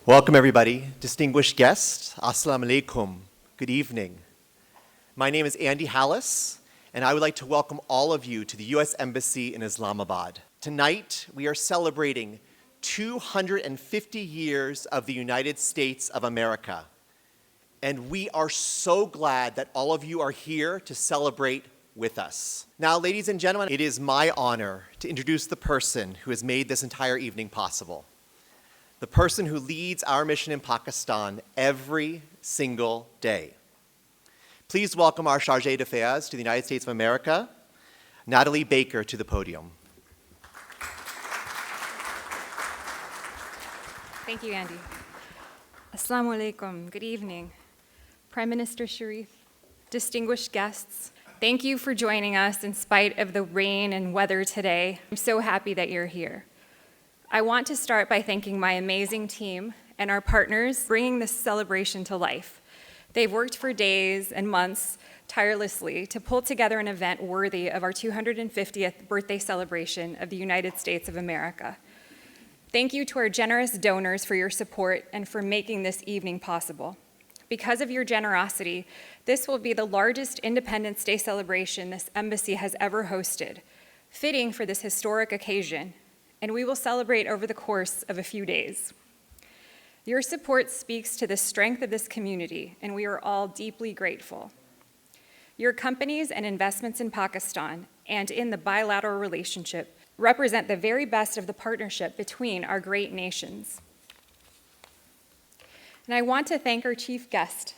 Welcome, everybody. Distinguished guests, Assalamu alaikum. Good evening. My name is Andy Hallis, and I would like to welcome all of you to the U.S. Embassy in Islamabad. Tonight, we are celebrating 250 years of the United States of America. And we are so glad that all of you are here to celebrate with us. Now, ladies and gentlemen, it is my honor to introduce the person who has made this entire evening possible. The person who leads our mission in Pakistan every single day. Please welcome our Chargé d'Affaires to the United States of America, Natalie Baker, to the podium. Thank you, Andy. Assalamu alaikum. Good evening. Prime Minister Sharif, distinguished guests, thank you for joining us in spite of the rain and weather today. I'm so happy that you're here. I want to start by thanking my amazing team and our partners bringing this celebration to life. They've worked for days and months tirelessly to pull together an event worthy of our 250th birthday celebration of the United States of America. Thank you to our generous donors for your support and for making this evening possible. Because of your generosity, this will be the largest Independence Day celebration this embassy has ever hosted, fitting for this historic occasion, and we will celebrate over the course of a few days. Your support speaks to the strength of this community, and we are all deeply grateful. Your companies and investments in Pakistan and in the bilateral relationship represent the very best of the partnership between our great nations. And I want to thank our chief guest,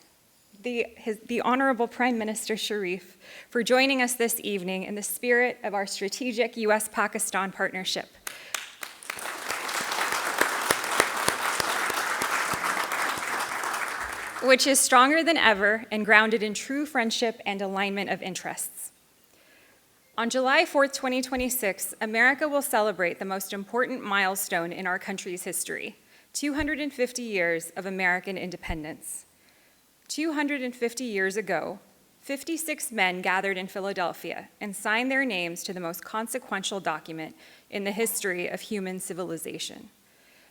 the Honorable Prime Minister Sharif, for joining us this evening in the spirit of our strategic U.S.-Pakistan partnership. Which is stronger than ever and grounded in true friendship and alignment of interests. On July 4th, 2026, America will celebrate the most important milestone in our country's history, 250 years of American independence. 250 years ago, 56 men gathered in Philadelphia and signed their names to the most consequential document in the history of human civilization.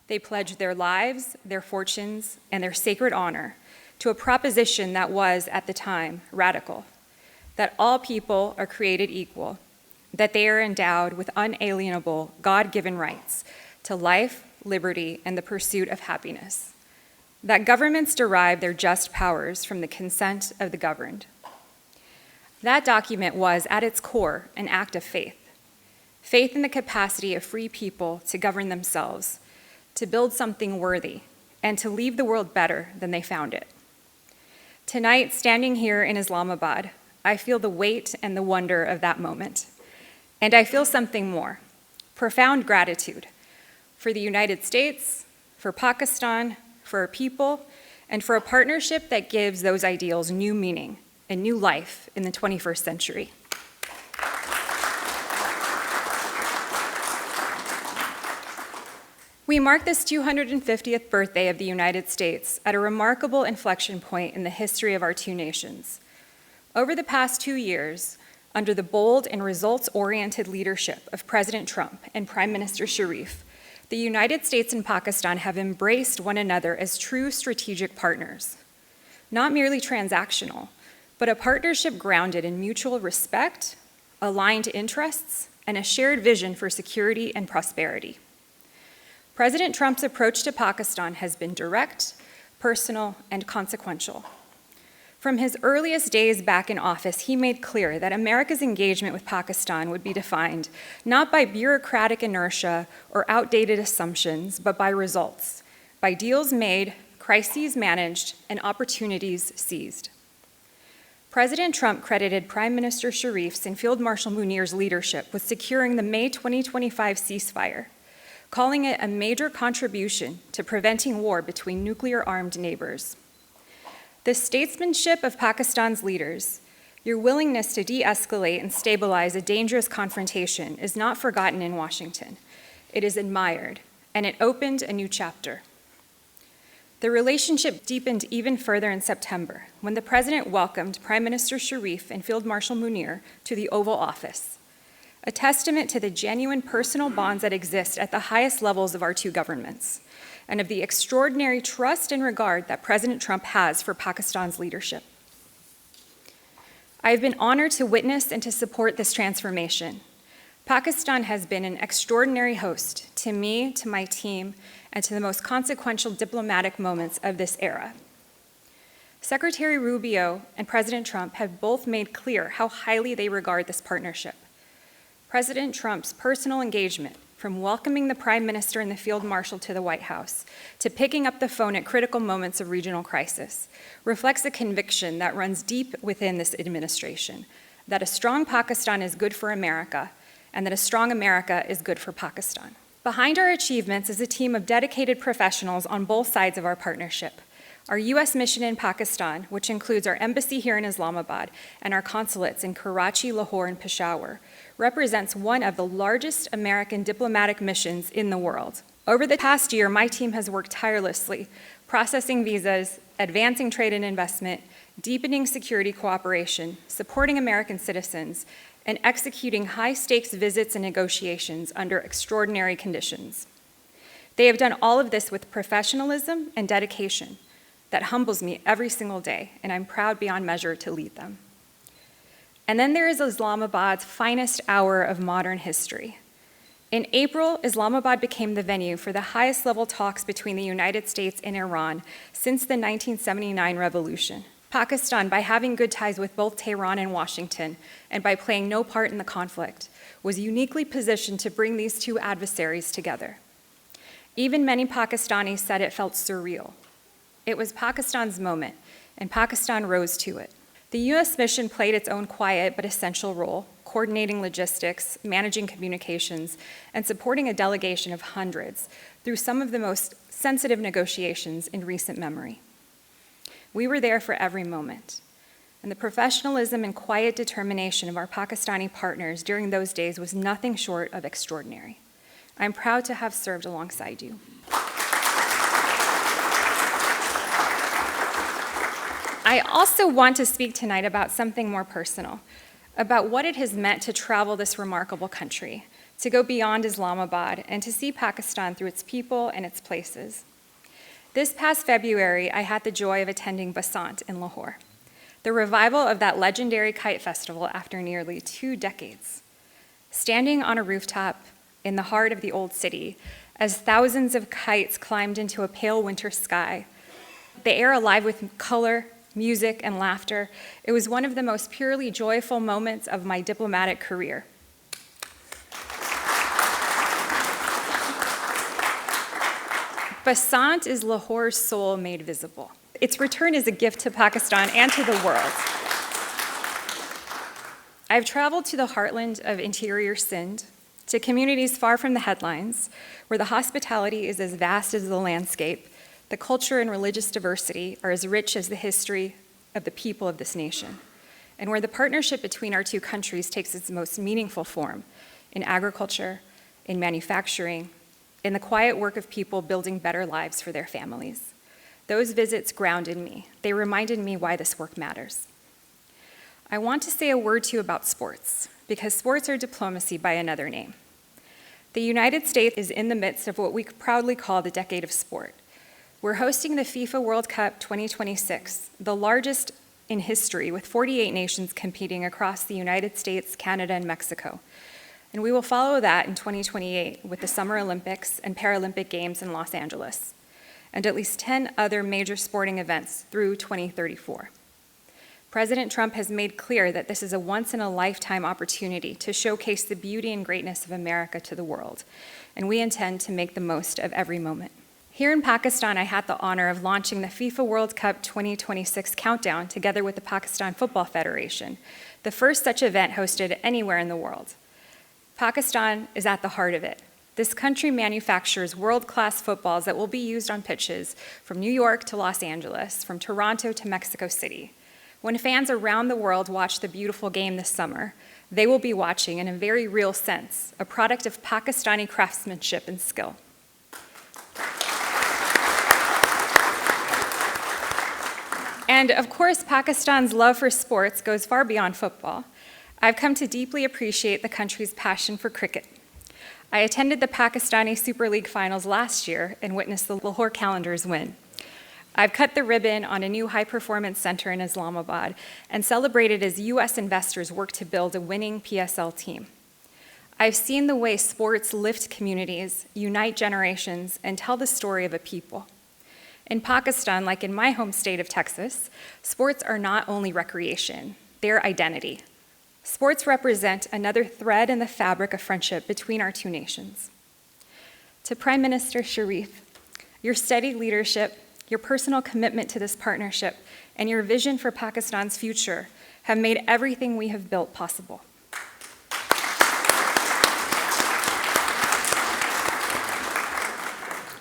They pledged their lives, their fortunes, and their sacred honor to a proposition that was, at the time, radical, that all people are created equal, that they are endowed with unalienable, God-given rights to life, liberty, and the pursuit of happiness, that governments derive their just powers from the consent of the governed. That document was, at its core, an act of faith in the capacity of free people to govern themselves, to build something worthy, and to leave the world better than they found it. Tonight, standing here in Islamabad, I feel the weight and the wonder of that moment. And I feel something more, profound gratitude for the United States, for Pakistan, for our people, and for a partnership that gives those ideals new meaning and new life in the 21st century. We mark this 250th birthday of the United States at a remarkable inflection point in the history of our two nations. Over the past 2 years, under the bold and results-oriented leadership of President Trump and Prime Minister Sharif, the United States and Pakistan have embraced one another as true strategic partners. Not merely transactional, but a partnership grounded in mutual respect, aligned interests, and a shared vision for security and prosperity. President Trump's approach to Pakistan has been direct, personal, and consequential. From his earliest days back in office, he made clear that America's engagement with Pakistan would be defined not by bureaucratic inertia or outdated assumptions, but by results, by deals made, crises managed, and opportunities seized. President Trump credited Prime Minister Sharif's and Field Marshal Munir's leadership with securing the May 2025 ceasefire, calling it a major contribution to preventing war between nuclear-armed neighbors. The statesmanship of Pakistan's leaders, your willingness to de-escalate and stabilize a dangerous confrontation, is not forgotten in Washington. It is admired, and it opened a new chapter. The relationship deepened even further in September, when the President welcomed Prime Minister Sharif and Field Marshal Munir to the Oval Office, a testament to the genuine personal bonds that exist at the highest levels of our two governments, and of the extraordinary trust and regard that President Trump has for Pakistan's leadership. I have been honored to witness and to support this transformation. Pakistan has been an extraordinary host to me, to my team, and to the most consequential diplomatic moments of this era. Secretary Rubio and President Trump have both made clear how highly they regard this partnership. President Trump's personal engagement, from welcoming the Prime Minister and the Field Marshal to the White House to picking up the phone at critical moments of regional crisis, reflects a conviction that runs deep within this administration, that a strong Pakistan is good for America, and that a strong America is good for Pakistan. Behind our achievements is a team of dedicated professionals on both sides of our partnership. Our U.S. mission in Pakistan, which includes our embassy here in Islamabad and our consulates in Karachi, Lahore, and Peshawar, represents one of the largest American diplomatic missions in the world. Over the past year, my team has worked tirelessly, processing visas, advancing trade and investment, deepening security cooperation, supporting American citizens, and executing high-stakes visits and negotiations under extraordinary conditions. They have done all of this with professionalism and dedication that humbles me every single day, and I'm proud beyond measure to lead them. And then there is Islamabad's finest hour of modern history. In April, Islamabad became the venue for the highest level talks between the United States and Iran since the 1979 revolution. Pakistan, by having good ties with both Tehran and Washington, and by playing no part in the conflict, was uniquely positioned to bring these two adversaries together. Even many Pakistanis said it felt surreal. It was Pakistan's moment, and Pakistan rose to it. The U.S. mission played its own quiet but essential role, coordinating logistics, managing communications, and supporting a delegation of hundreds through some of the most sensitive negotiations in recent memory. We were there for every moment, and the professionalism and quiet determination of our Pakistani partners during those days was nothing short of extraordinary. I'm proud to have served alongside you. I also want to speak tonight about something more personal, about what it has meant to travel this remarkable country, to go beyond Islamabad, and to see Pakistan through its people and its places. This past February, I had the joy of attending Basant in Lahore, the revival of that legendary kite festival after nearly 2 decades. Standing on a rooftop in the heart of the old city, as thousands of kites climbed into a pale winter sky, the air alive with color, music, and laughter, it was one of the most purely joyful moments of my diplomatic career. Basant is Lahore's soul made visible. Its return is a gift to Pakistan and to the world. I've traveled to the heartland of interior Sindh, to communities far from the headlines, where the hospitality is as vast as the landscape, the culture and religious diversity are as rich as the history of the people of this nation, and where the partnership between our two countries takes its most meaningful form in agriculture, in manufacturing, in the quiet work of people building better lives for their families. Those visits grounded me. They reminded me why this work matters. I want to say a word to you about sports, because sports are diplomacy by another name. The United States is in the midst of what we proudly call the Decade of Sport. We're hosting the FIFA World Cup 2026, the largest in history, with 48 nations competing across the United States, Canada, and Mexico. And we will follow that in 2028 with the Summer Olympics and Paralympic Games in Los Angeles, and at least 10 other major sporting events through 2034. President Trump has made clear that this is a once-in-a-lifetime opportunity to showcase the beauty and greatness of America to the world, and we intend to make the most of every moment. Here in Pakistan, I had the honor of launching the FIFA World Cup 2026 countdown together with the Pakistan Football Federation, the first such event hosted anywhere in the world. Pakistan is at the heart of it. This country manufactures world-class footballs that will be used on pitches from New York to Los Angeles, from Toronto to Mexico City. When fans around the world watch the beautiful game this summer, they will be watching, in a very real sense, a product of Pakistani craftsmanship and skill. And of course, Pakistan's love for sports goes far beyond football. I've come to deeply appreciate the country's passion for cricket. I attended the Pakistani Super League finals last year and witnessed the Lahore Calendars win. I've cut the ribbon on a new high-performance center in Islamabad and celebrated as U.S. investors work to build a winning PSL team. I've seen the way sports lift communities, unite generations, and tell the story of a people. In Pakistan, like in my home state of Texas, sports are not only recreation, they're identity. Sports represent another thread in the fabric of friendship between our two nations. To Prime Minister Sharif, your steady leadership, your personal commitment to this partnership, and your vision for Pakistan's future have made everything we have built possible.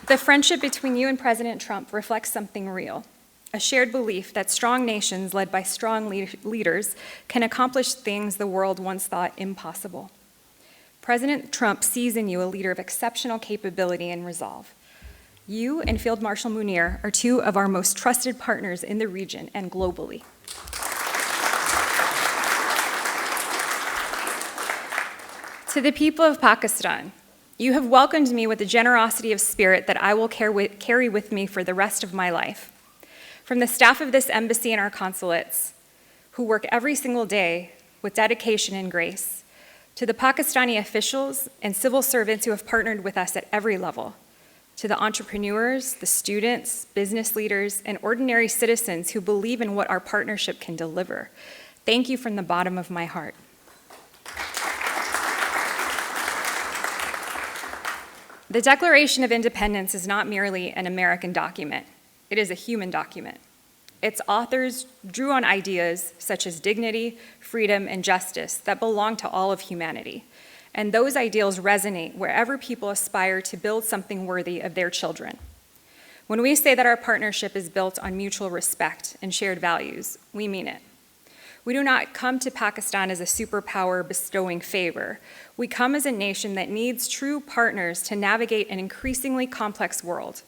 The friendship between you and President Trump reflects something real, a shared belief that strong nations led by strong leaders can accomplish things the world once thought impossible. President Trump sees in you a leader of exceptional capability and resolve. You and Field Marshal Munir are two of our most trusted partners in the region and globally. To the people of Pakistan, you have welcomed me with a generosity of spirit that I will carry with me for the rest of my life. From the staff of this embassy and our consulates, who work every single day with dedication and grace, to the Pakistani officials and civil servants who have partnered with us at every level, to the entrepreneurs, the students, business leaders, and ordinary citizens who believe in what our partnership can deliver. Thank you from the bottom of my heart. The Declaration of Independence is not merely an American document. It is a human document. Its authors drew on ideas such as dignity, freedom, and justice that belong to all of humanity. And those ideals resonate wherever people aspire to build something worthy of their children. When we say that our partnership is built on mutual respect and shared values, we mean it. We do not come to Pakistan as a superpower bestowing favor. We come as a nation that needs true partners to navigate an increasingly complex world.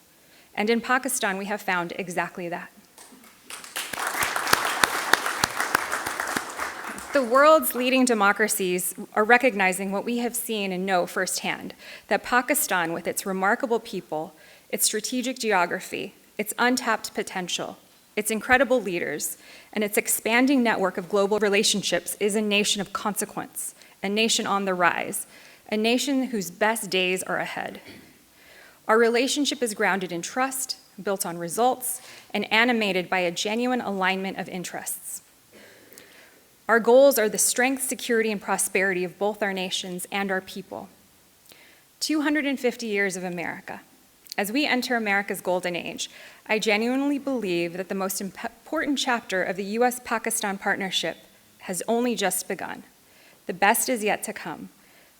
And in Pakistan, we have found exactly that. The world's leading democracies are recognizing what we have seen and know firsthand, that Pakistan, with its remarkable people, its strategic geography, its untapped potential, its incredible leaders, and its expanding network of global relationships is a nation of consequence, a nation on the rise, a nation whose best days are ahead. Our relationship is grounded in trust, built on results, and animated by a genuine alignment of interests. Our goals are the strength, security, and prosperity of both our nations and our people. 250 years of America. As we enter America's golden age, I genuinely believe that the most important chapter of the U.S.-Pakistan partnership has only just begun. The best is yet to come.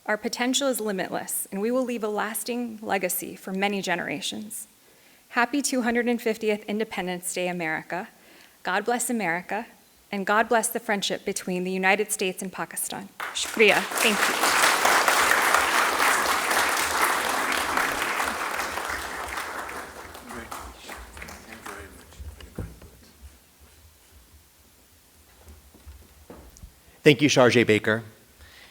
Our potential is limitless, and we will leave a lasting legacy for many generations. Happy 250th Independence Day, America. God bless America. And God bless the friendship between the United States and Pakistan. Shukriya. Thank you. Thank you, Sharjah Baker.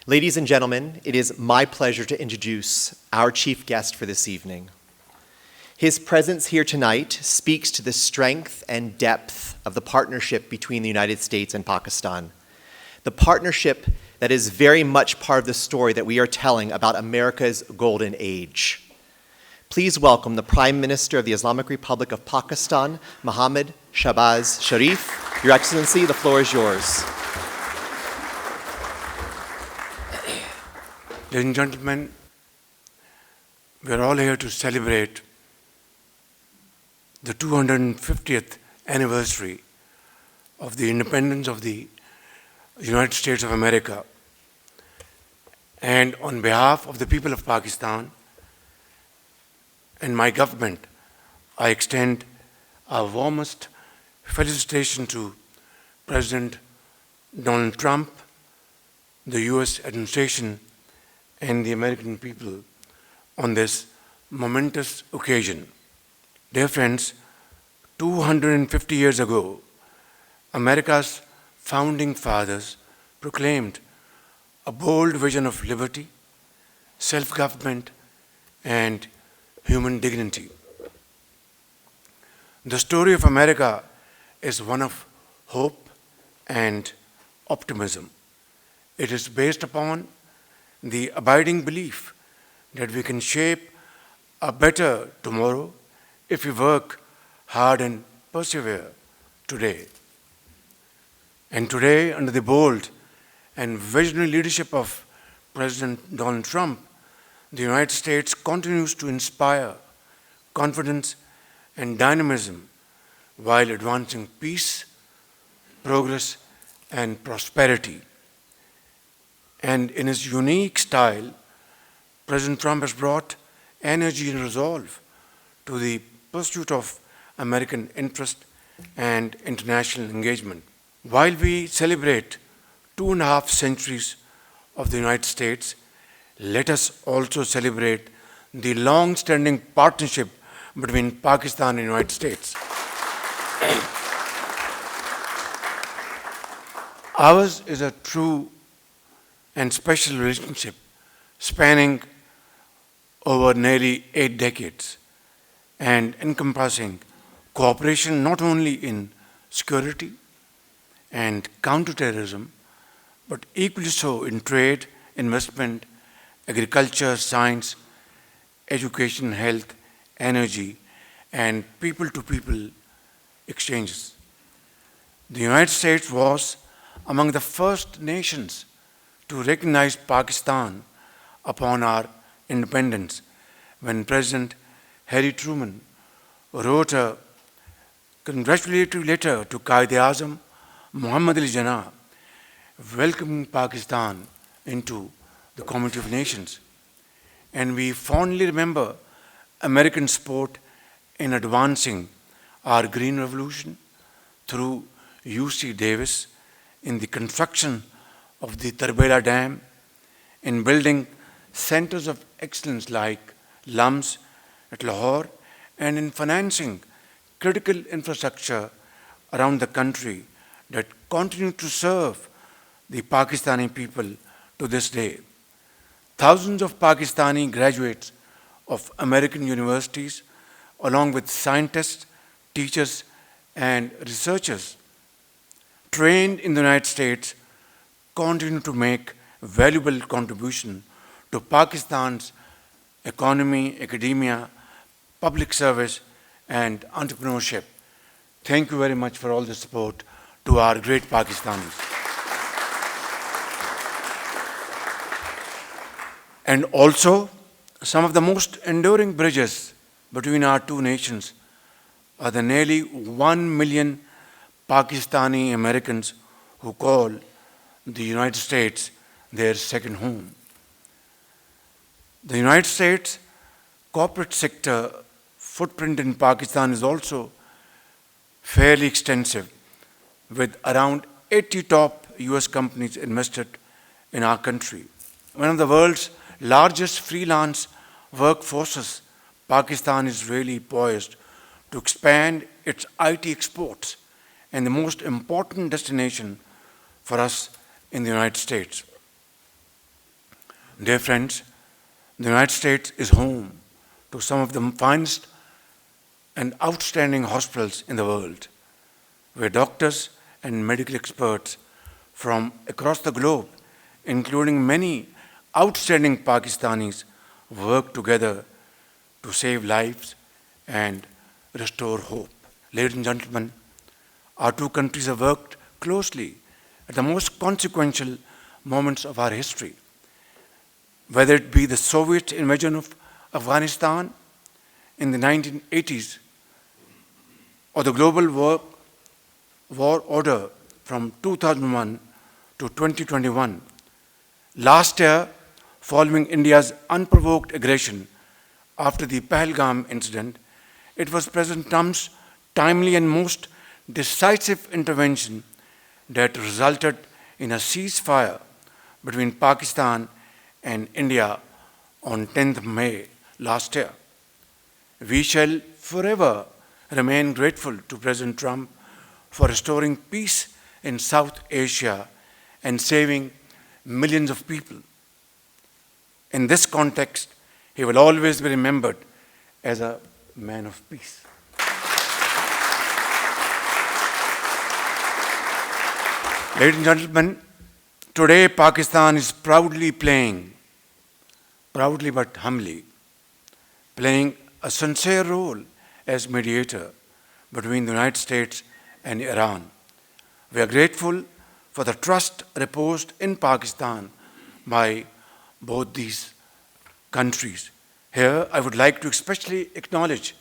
Ladies and gentlemen, it is my pleasure to introduce our chief guest for this evening. His presence here tonight speaks to the strength and depth of the partnership between the United States and Pakistan. The partnership that is very much part of the story that we are telling about America's golden age. Please welcome the Prime Minister of the Islamic Republic of Pakistan, Mohammad Shahbaz Sharif. Your Excellency, the floor is yours. Ladies and gentlemen, we are all here to celebrate the 250th anniversary of the independence of the United States of America. And on behalf of the people of Pakistan and my government, I extend our warmest felicitation to President Donald Trump, the US administration, and the American people on this momentous occasion. Dear friends, 250 years ago, America's founding fathers proclaimed a bold vision of liberty, self-government, and human dignity. The story of America is one of hope and optimism. It is based upon the abiding belief that we can shape a better tomorrow if we work hard and persevere today. And today, under the bold and visionary leadership of President Donald Trump, the United States continues to inspire confidence and dynamism while advancing peace, progress, and prosperity. And in his unique style, President Trump has brought energy and resolve to the pursuit of American interest and international engagement. While we celebrate 2.5 centuries of the United States, let us also celebrate the long-standing partnership between Pakistan and the United States. Ours is a true and special relationship spanning over nearly 8 decades and encompassing cooperation not only in security and counterterrorism, but equally so in trade, investment, agriculture, science, education, health, energy, and people-to-people exchanges. The United States was among the first nations to recognize Pakistan upon our independence when President Harry Truman wrote a congratulatory letter to Quaid-e-Azam Muhammad Ali Jinnah welcoming Pakistan into the Community of Nations. And we fondly remember American support in advancing our Green Revolution through UC Davis in the construction of the Tarbela Dam, in building centers of excellence like LUMS at Lahore, and in financing critical infrastructure around the country that continue to serve the Pakistani people to this day. Thousands of Pakistani graduates of American universities, along with scientists, teachers, and researchers trained in the United States, continue to make valuable contribution to Pakistan's economy, academia, public service, and entrepreneurship. Thank you very much for all the support to our great Pakistanis. And also, some of the most enduring bridges between our two nations are the nearly 1 million Pakistani Americans who call the United States their second home. The United States corporate sector footprint in Pakistan is also fairly extensive, with around 80 top US companies invested in our country. One of the world's largest freelance workforces, Pakistan is really poised to expand its IT exports and the most important destination for us in the United States. Dear friends, the United States is home to some of the finest and outstanding hospitals in the world, where doctors and medical experts from across the globe, including many outstanding Pakistanis, work together to save lives and restore hope. Ladies and gentlemen, our two countries have worked closely at the most consequential moments of our history, whether it be the Soviet invasion of Afghanistan in the 1980s or the global war order from 2001 to 2021. Last year, following India's unprovoked aggression after the Pahalgam incident, it was President Trump's timely and most decisive intervention that resulted in a ceasefire between Pakistan and India on 10th May last year. We shall forever remain grateful to President Trump for restoring peace in South Asia and saving millions of people. In this context, he will always be remembered as a man of peace. Ladies and gentlemen, today Pakistan is proudly but humbly, playing a sincere role as mediator between the United States and Iran. We are grateful for the trust reposed in Pakistan by both these countries. Here, I would like to especially acknowledge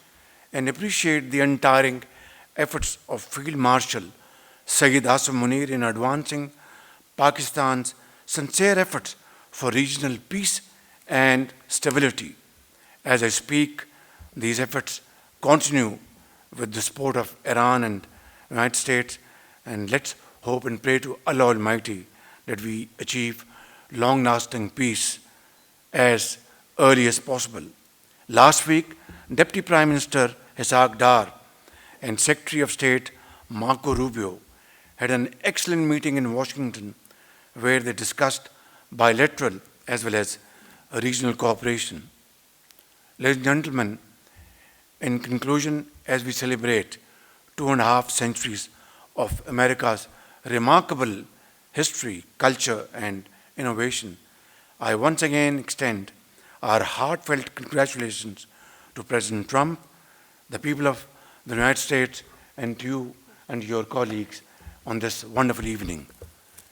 and appreciate the untiring efforts of Field Marshal Sayyid Asif Munir in advancing Pakistan's sincere efforts for regional peace and stability. As I speak, these efforts continue with the support of Iran and the United States, and let's hope and pray to Allah Almighty that we achieve long-lasting peace as early as possible. Last week, Deputy Prime Minister Ishaq Dar and Secretary of State Marco Rubio had an excellent meeting in Washington where they discussed bilateral as well as regional cooperation. Ladies and gentlemen, in conclusion, as we celebrate 2.5 centuries of America's remarkable history, culture, and innovation, I once again extend our heartfelt congratulations to President Trump, the people of the United States, and to you and your colleagues on this wonderful evening.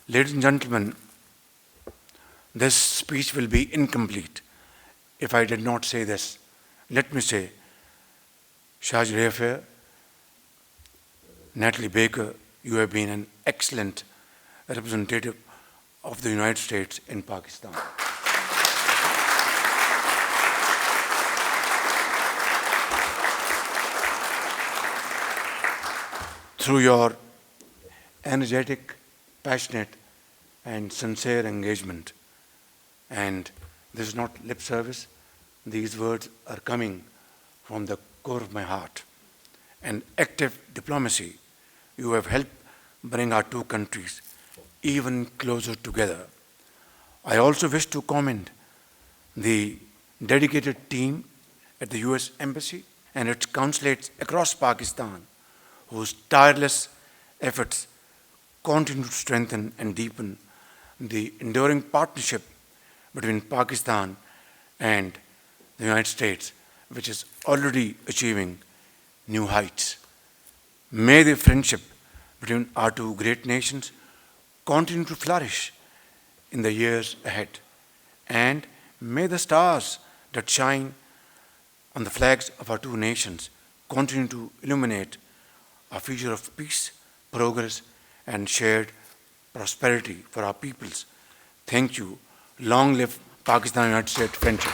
Ladies and gentlemen, this speech will be incomplete if I did not say this. Let me say, Shah Jahan, Natalie Baker, you have been an excellent representative of the United States in Pakistan. Through your energetic, passionate, and sincere engagement, and this is not lip service, these words are coming from the core of my heart, and active diplomacy, you have helped bring our two countries even closer together. I also wish to commend the dedicated team at the US Embassy and its consulates across Pakistan, whose tireless efforts continue to strengthen and deepen the enduring partnership between Pakistan and the United States, which is already achieving new heights. May the friendship between our two great nations continue to flourish in the years ahead. And may the stars that shine on the flags of our two nations continue to illuminate a future of peace, progress, and shared prosperity for our peoples. Thank you. Long live Pakistan-United States friendship.